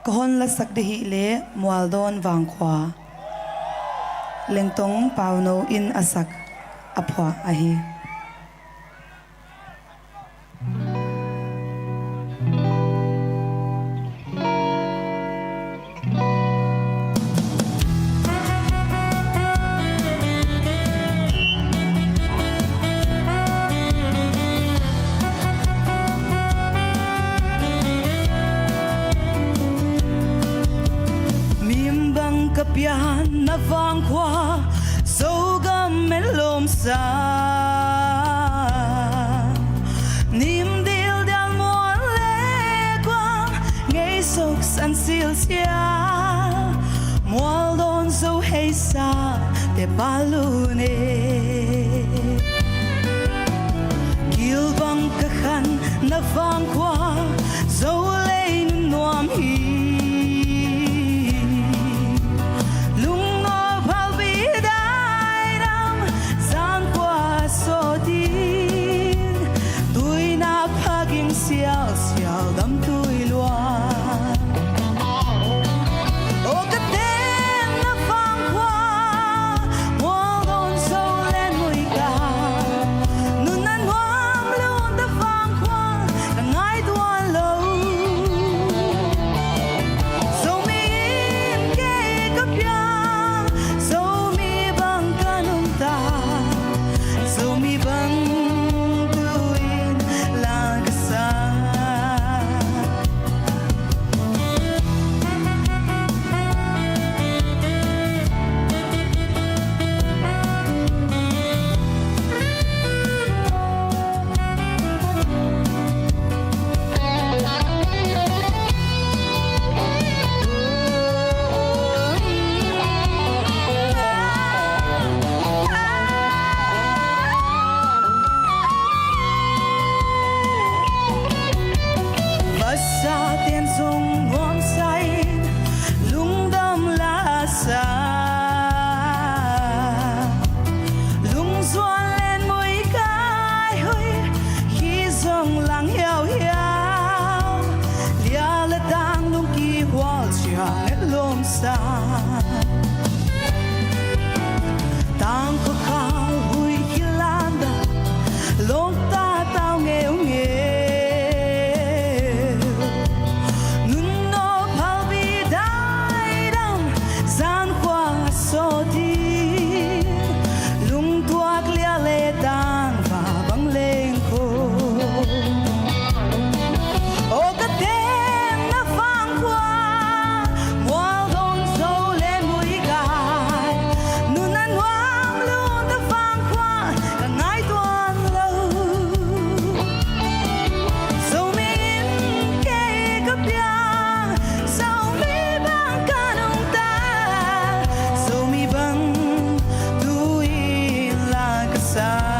Kahon la sak de hi le mualdon wang khwa lengtong pauno in asak aphwa ahi kapyan na vang kwa so gam men lom sa nim dil dal mo le kwa ngay sok san sil sia mo don so hey sa te balune gil bang kakhan na vang kwa so le nuam hi tang ko ka hui hilanda long ta tao nghèo nghèo nun no phao bi dai dam gian qua so đi lung tuak lia le tan và băng lên khô ô cái tên nó vang qua mual don so lên mũi gai nun ăn hoang luôn ta vang qua cả ngày tuan lâu dẫu mình kê cấp bia dẫu mi bang cả nông ta dẫu mi bang tu là cái sa